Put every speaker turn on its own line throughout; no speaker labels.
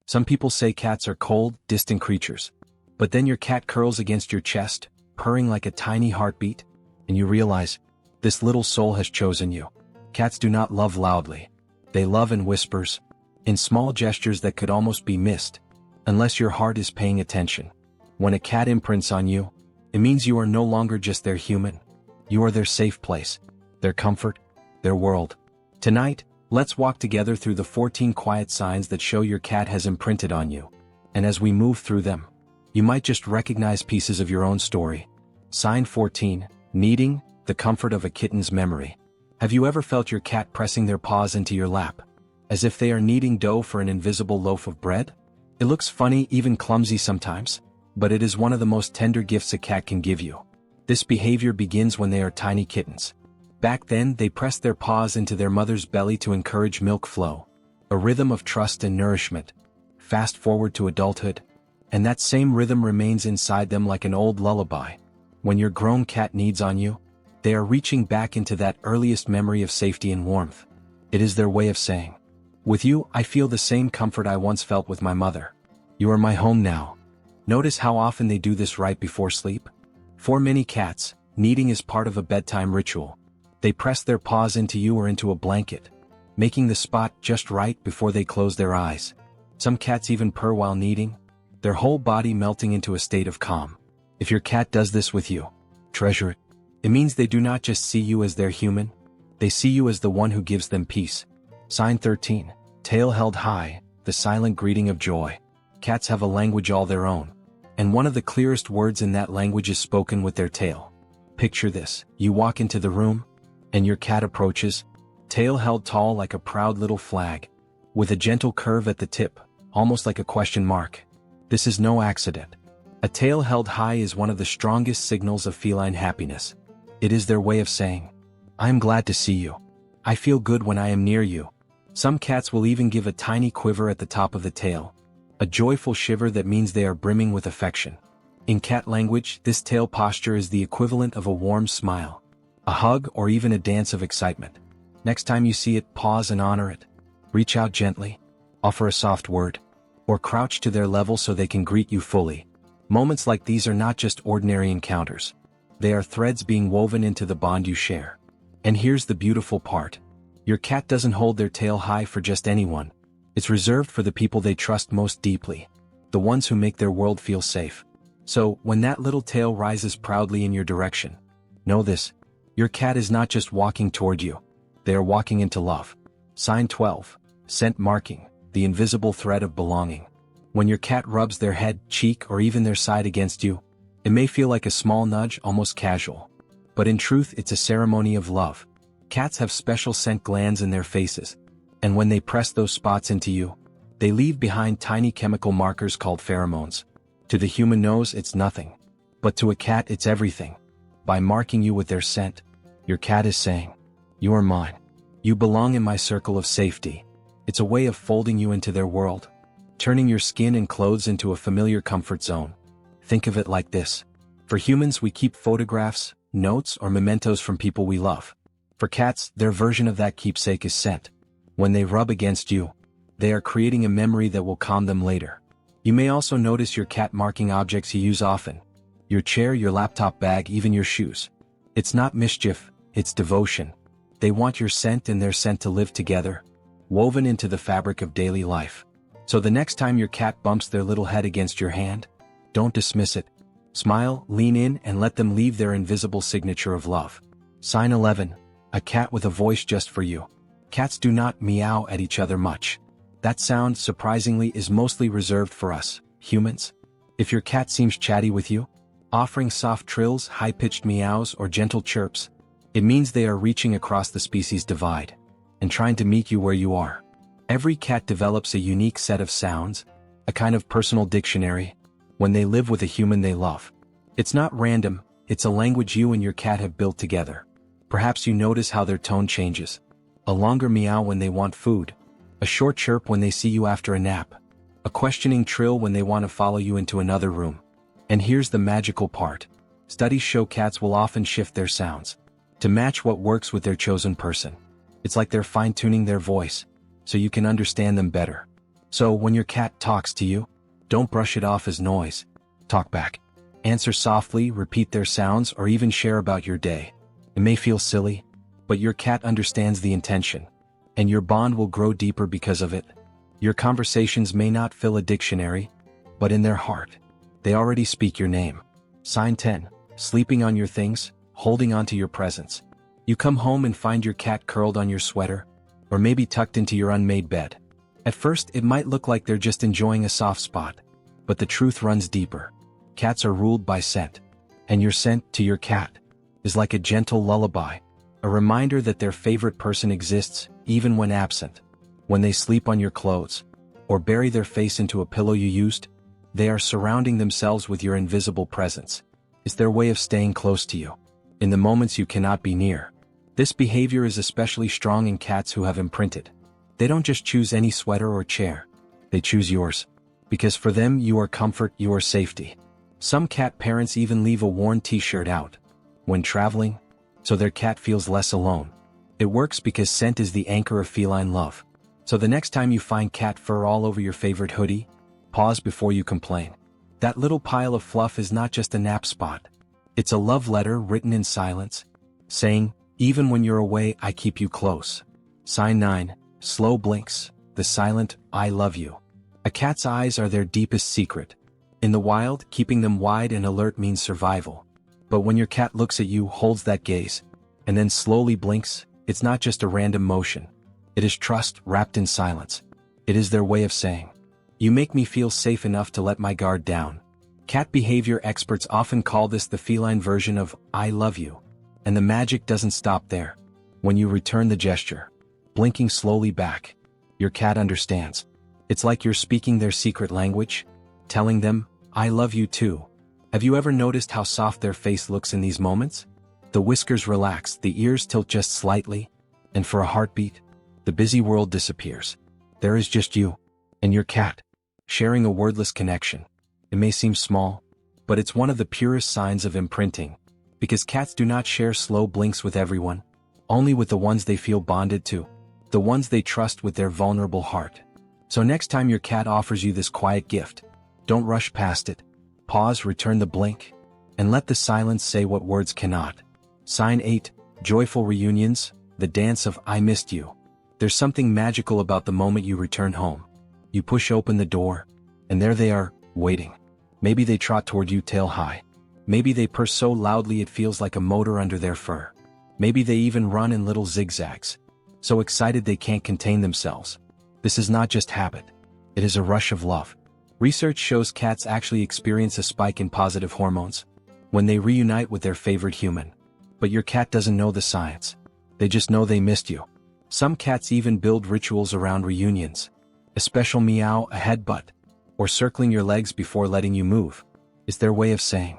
Some people say cats are cold, distant creatures. But then your cat curls against your chest, purring like a tiny heartbeat, and you realize, this little soul has chosen you. Cats do not love loudly. They love in whispers, in small gestures that could almost be missed, unless your heart is paying attention. When a cat imprints on you, it means you are no longer just their human. You are their safe place, their comfort, their world. Tonight, let's walk together through the 14 quiet signs that show your cat has imprinted on you. And as we move through them, you might just recognize pieces of your own story. Sign 14, kneading, the comfort of a kitten's memory. Have you ever felt your cat pressing their paws into your lap, as if they are kneading dough for an invisible loaf of bread? It looks funny, even clumsy sometimes, but it is one of the most tender gifts a cat can give you. This behavior begins when they are tiny kittens. Back then, they pressed their paws into their mother's belly to encourage milk flow, a rhythm of trust and nourishment. Fast forward to adulthood, and that same rhythm remains inside them like an old lullaby. When your grown cat kneads on you, they are reaching back into that earliest memory of safety and warmth. It is their way of saying, with you, I feel the same comfort I once felt with my mother. You are my home now. Notice how often they do this right before sleep? For many cats, kneading is part of a bedtime ritual. They press their paws into you or into a blanket, making the spot just right before they close their eyes. Some cats even purr while kneading, their whole body melting into a state of calm. If your cat does this with you, treasure it. It means they do not just see you as their human, they see you as the one who gives them peace. Sign 13, tail held high, the silent greeting of joy. Cats have a language all their own, and one of the clearest words in that language is spoken with their tail. Picture this: you walk into the room, and your cat approaches, tail held tall like a proud little flag, with a gentle curve at the tip, almost like a question mark. This is no accident. A tail held high is one of the strongest signals of feline happiness. It is their way of saying, I am glad to see you. I feel good when I am near you. Some cats will even give a tiny quiver at the top of the tail, a joyful shiver that means they are brimming with affection. In cat language, this tail posture is the equivalent of a warm smile, a hug, or even a dance of excitement. Next time you see it, pause and honor it. Reach out gently, offer a soft word, or crouch to their level so they can greet you fully. Moments like these are not just ordinary encounters. They are threads being woven into the bond you share. And here's the beautiful part. Your cat doesn't hold their tail high for just anyone. It's reserved for the people they trust most deeply, the ones who make their world feel safe. So, when that little tail rises proudly in your direction, know this: your cat is not just walking toward you. They are walking into love. Sign 12, scent marking, the invisible thread of belonging. When your cat rubs their head, cheek, or even their side against you, it may feel like a small nudge, almost casual. But in truth, it's a ceremony of love. Cats have special scent glands in their faces, and when they press those spots into you, they leave behind tiny chemical markers called pheromones. To the human nose, it's nothing. But to a cat, it's everything. By marking you with their scent, your cat is saying, you are mine. You belong in my circle of safety. It's a way of folding you into their world, turning your skin and clothes into a familiar comfort zone. Think of it like this. For humans, we keep photographs, notes, or mementos from people we love. For cats, their version of that keepsake is scent. When they rub against you, they are creating a memory that will calm them later. You may also notice your cat marking objects you use often. Your chair, your laptop bag, even your shoes. It's not mischief, it's devotion. They want your scent and their scent to live together, woven into the fabric of daily life. So the next time your cat bumps their little head against your hand, don't dismiss it. Smile, lean in, and let them leave their invisible signature of love. Sign 11, a cat with a voice just for you. Cats do not meow at each other much. That sound, surprisingly, is mostly reserved for us, humans. If your cat seems chatty with you, offering soft trills, high-pitched meows, or gentle chirps, it means they are reaching across the species divide and trying to meet you where you are. Every cat develops a unique set of sounds, a kind of personal dictionary, when they live with a human they love. It's not random, it's a language you and your cat have built together. Perhaps you notice how their tone changes. A longer meow when they want food, a short chirp when they see you after a nap, a questioning trill when they want to follow you into another room. And here's the magical part. Studies show cats will often shift their sounds to match what works with their chosen person. It's like they're fine-tuning their voice, so you can understand them better. So when your cat talks to you, don't brush it off as noise. Talk back. Answer softly, repeat their sounds, or even share about your day. It may feel silly, but your cat understands the intention, and your bond will grow deeper because of it. Your conversations may not fill a dictionary, but in their heart, they already speak your name. Sign 10. Sleeping on your things, holding onto your presence. You come home and find your cat curled on your sweater, or maybe tucked into your unmade bed. At first, it might look like they're just enjoying a soft spot, but the truth runs deeper. Cats are ruled by scent, and your scent to your cat is like a gentle lullaby, a reminder that their favorite person exists even when absent. When they sleep on your clothes, or bury their face into a pillow you used, they are surrounding themselves with your invisible presence. It's their way of staying close to you, in the moments you cannot be near. This behavior is especially strong in cats who have imprinted. They don't just choose any sweater or chair, they choose yours. Because for them you are comfort, you are safety. Some cat parents even leave a worn t-shirt out when traveling, so their cat feels less alone. It works because scent is the anchor of feline love. So the next time you find cat fur all over your favorite hoodie, pause before you complain. That little pile of fluff is not just a nap spot. It's a love letter written in silence, saying, even when you're away, I keep you close. Sign 9. Slow blinks, the silent, I love you. A cat's eyes are their deepest secret. In the wild, keeping them wide and alert means survival. But when your cat looks at you, holds that gaze, and then slowly blinks, it's not just a random motion. It is trust wrapped in silence. It is their way of saying, you make me feel safe enough to let my guard down. Cat behavior experts often call this the feline version of, I love you. And the magic doesn't stop there. When you return the gesture, blinking slowly back, your cat understands. It's like you're speaking their secret language, telling them, I love you too. Have you ever noticed how soft their face looks in these moments? The whiskers relax, the ears tilt just slightly, and for a heartbeat, the busy world disappears. There is just you and your cat, sharing a wordless connection. It may seem small, but it's one of the purest signs of imprinting, because cats do not share slow blinks with everyone, only with the ones they feel bonded to, the ones they trust with their vulnerable heart. So next time your cat offers you this quiet gift, don't rush past it. Pause, return the blink, and let the silence say what words cannot. Sign 8. Joyful reunions, the dance of I missed you. There's something magical about the moment you return home. You push open the door, and there they are, waiting. Maybe they trot toward you tail high. Maybe they purr so loudly it feels like a motor under their fur. Maybe they even run in little zigzags, so excited they can't contain themselves. This is not just habit. It is a rush of love. Research shows cats actually experience a spike in positive hormones when they reunite with their favorite human. But your cat doesn't know the science. They just know they missed you. Some cats even build rituals around reunions. A special meow, a headbutt, or circling your legs before letting you move. It's their way of saying,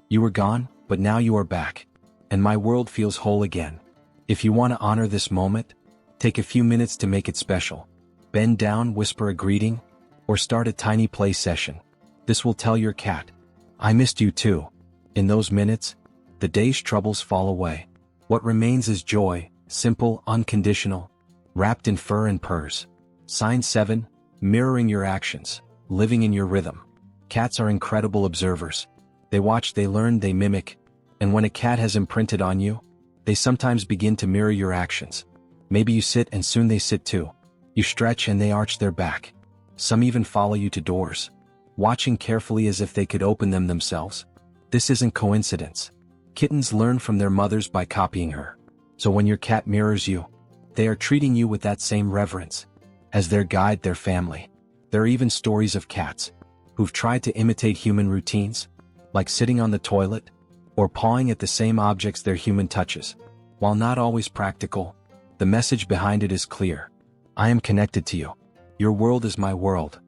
you were gone, but now you are back, and my world feels whole again. If you want to honor this moment, take a few minutes to make it special. Bend down, whisper a greeting, or start a tiny play session. This will tell your cat, I missed you too. In those minutes, the day's troubles fall away. What remains is joy, simple, unconditional, wrapped in fur and purrs. Sign 7. Mirroring your actions, living in your rhythm. Cats are incredible observers. They watch, they learn, they mimic, and when a cat has imprinted on you, they sometimes begin to mirror your actions. Maybe you sit and soon they sit too. You stretch and they arch their back. Some even follow you to doors, watching carefully as if they could open them themselves. This isn't coincidence. Kittens learn from their mothers by copying her. So when your cat mirrors you, they are treating you with that same reverence as their guide, their family. There are even stories of cats who've tried to imitate human routines, like sitting on the toilet or pawing at the same objects their human touches. While not always practical, the message behind it is clear. I am connected to you. Your world is my world.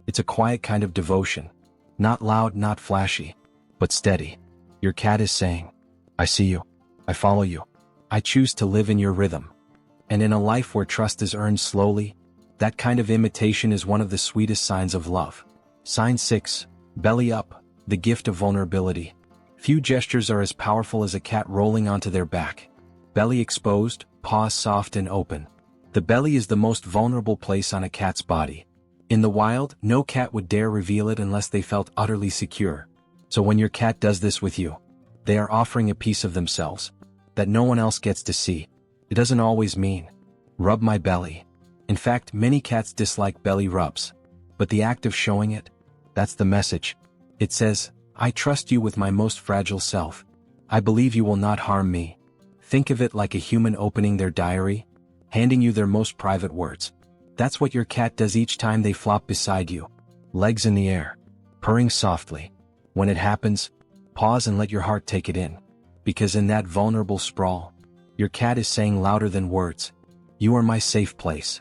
It's a quiet kind of devotion. Not loud, not flashy, but steady. Your cat is saying, I see you. I follow you. I choose to live in your rhythm. And in a life where trust is earned slowly, that kind of imitation is one of the sweetest signs of love. Sign 6. Belly up, the gift of vulnerability. Few gestures are as powerful as a cat rolling onto their back. Belly exposed, paws soft and open. The belly is the most vulnerable place on a cat's body. In the wild, no cat would dare reveal it unless they felt utterly secure. So when your cat does this with you, they are offering a piece of themselves that no one else gets to see. It doesn't always mean, rub my belly. In fact, many cats dislike belly rubs. But the act of showing it, that's the message. It says, I trust you with my most fragile self. I believe you will not harm me. Think of it like a human opening their diary, handing you their most private words. That's what your cat does each time they flop beside you. Legs in the air, purring softly. When it happens, pause and let your heart take it in. Because in that vulnerable sprawl, your cat is saying louder than words, you are my safe place.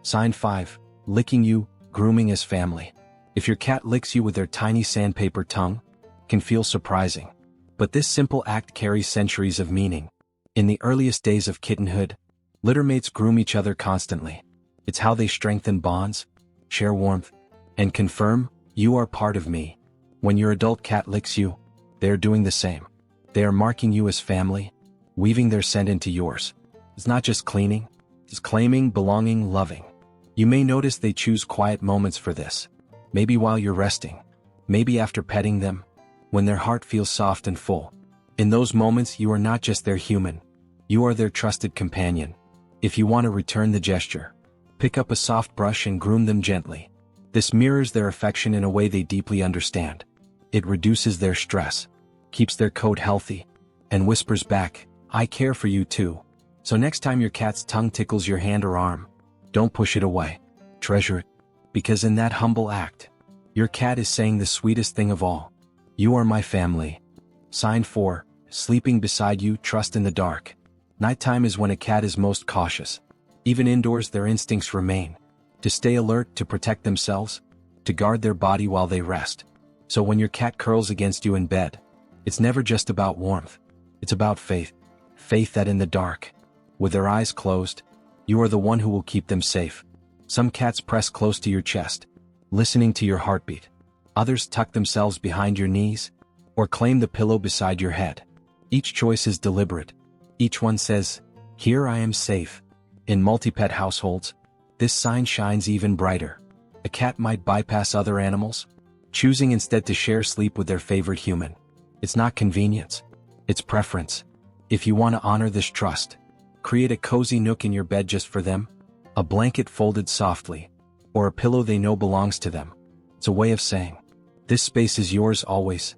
Sign 5. Licking you, grooming as family. If your cat licks you with their tiny sandpaper tongue, it can feel surprising. But this simple act carries centuries of meaning. In the earliest days of kittenhood, littermates groom each other constantly. It's how they strengthen bonds, share warmth, and confirm, you are part of me. When your adult cat licks you, they are doing the same. They are marking you as family, weaving their scent into yours. It's not just cleaning, it's claiming, belonging, loving. You may notice they choose quiet moments for this. Maybe while you're resting, maybe after petting them, when their heart feels soft and full. In those moments you are not just their human, you are their trusted companion. If you want to return the gesture, pick up a soft brush and groom them gently. This mirrors their affection in a way they deeply understand. It reduces their stress, keeps their coat healthy, and whispers back, I care for you too. So next time your cat's tongue tickles your hand or arm, don't push it away. Treasure it. Because in that humble act, your cat is saying the sweetest thing of all. You are my family. Sign 4. Sleeping beside you, trust in the dark. Nighttime is when a cat is most cautious. Even indoors their instincts remain. To stay alert, to protect themselves, to guard their body while they rest. So when your cat curls against you in bed, it's never just about warmth. It's about faith. Faith that in the dark, with their eyes closed, you are the one who will keep them safe. Some cats press close to your chest, listening to your heartbeat. Others tuck themselves behind your knees, or claim the pillow beside your head. Each choice is deliberate. Each one says, here I am safe. In multi-pet households, this sign shines even brighter. A cat might bypass other animals, choosing instead to share sleep with their favorite human. It's not convenience, it's preference. If you want to honor this trust, create a cozy nook in your bed just for them, a blanket folded softly, or a pillow they know belongs to them. It's a way of saying, this space is yours always.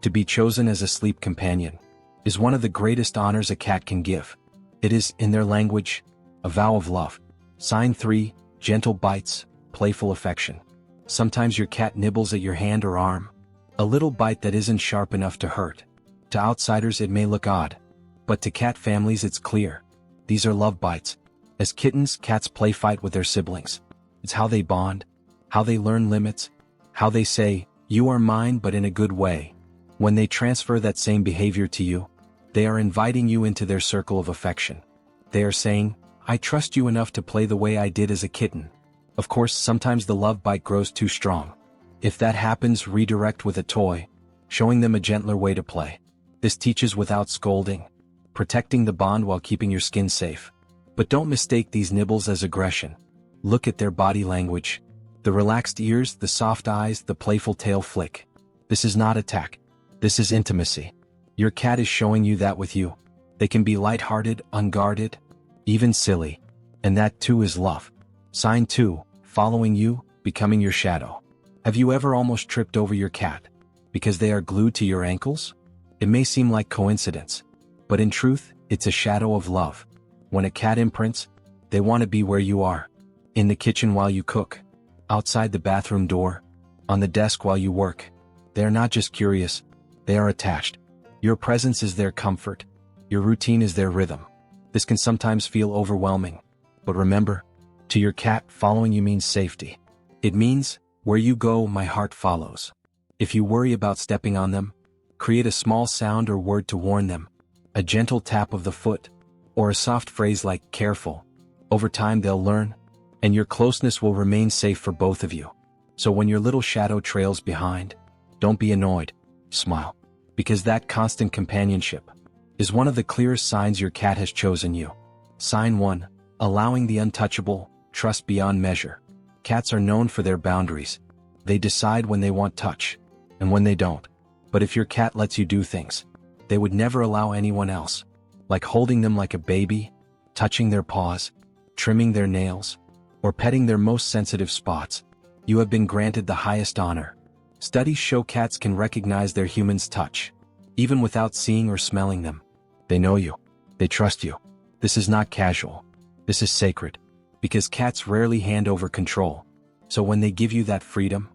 To be chosen as a sleep companion is one of the greatest honors a cat can give. It is, in their language, a vow of love. Sign 3. Gentle bites, playful affection. Sometimes your cat nibbles at your hand or arm. A little bite that isn't sharp enough to hurt. To outsiders it may look odd, but to cat families it's clear. These are love bites. As kittens, cats play fight with their siblings. It's how they bond, how they learn limits, how they say, you are mine but in a good way. When they transfer that same behavior to you, they are inviting you into their circle of affection. They are saying, I trust you enough to play the way I did as a kitten. Of course, sometimes the love bite grows too strong. If that happens, redirect with a toy, showing them a gentler way to play. This teaches without scolding, protecting the bond while keeping your skin safe. But don't mistake these nibbles as aggression. Look at their body language. The relaxed ears, the soft eyes, the playful tail flick. This is not attack. This is intimacy. Your cat is showing you that with you. They can be lighthearted, unguarded, even silly. And that too is love. Sign 2. Following you, becoming your shadow. Have you ever almost tripped over your cat because they are glued to your ankles? It may seem like coincidence, but in truth, it's a shadow of love. When a cat imprints, they want to be where you are. In the kitchen while you cook, outside the bathroom door, on the desk while you work. They are not just curious, they are attached. Your presence is their comfort. Your routine is their rhythm. This can sometimes feel overwhelming, but remember, to your cat, following you means safety. It means, where you go, my heart follows. If you worry about stepping on them, create a small sound or word to warn them. A gentle tap of the foot, or a soft phrase like, careful. Over time they'll learn, and your closeness will remain safe for both of you. So when your little shadow trails behind, don't be annoyed, smile. Because that constant companionship is one of the clearest signs your cat has chosen you. Sign 1. Allowing the untouchable, trust beyond measure. Cats are known for their boundaries. They decide when they want touch, and when they don't. But if your cat lets you do things they would never allow anyone else, like holding them like a baby, touching their paws, trimming their nails, or petting their most sensitive spots, you have been granted the highest honor. Studies show cats can recognize their human's touch, even without seeing or smelling them. They know you. They trust you. This is not casual. This is sacred. Because cats rarely hand over control. So when they give you that freedom,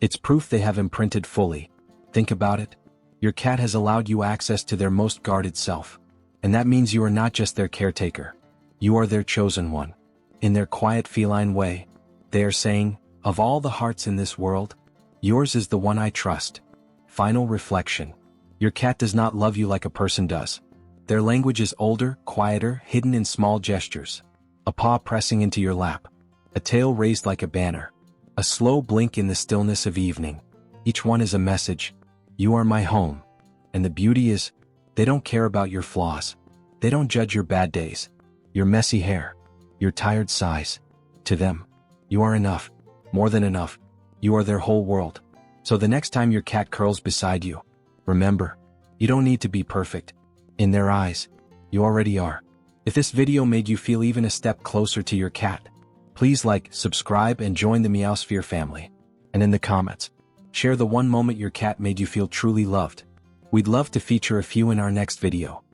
it's proof they have imprinted fully. Think about it. Your cat has allowed you access to their most guarded self. And that means you are not just their caretaker. You are their chosen one. In their quiet feline way, they are saying, of all the hearts in this world, yours is the one I trust. Final reflection. Your cat does not love you like a person does. Their language is older, quieter, hidden in small gestures. A paw pressing into your lap. A tail raised like a banner. A slow blink in the stillness of evening. Each one is a message. You are my home. And the beauty is, they don't care about your flaws. They don't judge your bad days, your messy hair, your tired sighs. To them, you are enough, more than enough. You are their whole world. So the next time your cat curls beside you, remember, you don't need to be perfect. In their eyes, you already are. If this video made you feel even a step closer to your cat, please like, subscribe, and join the Meowsphere family. And in the comments, share the one moment your cat made you feel truly loved. We'd love to feature a few in our next video.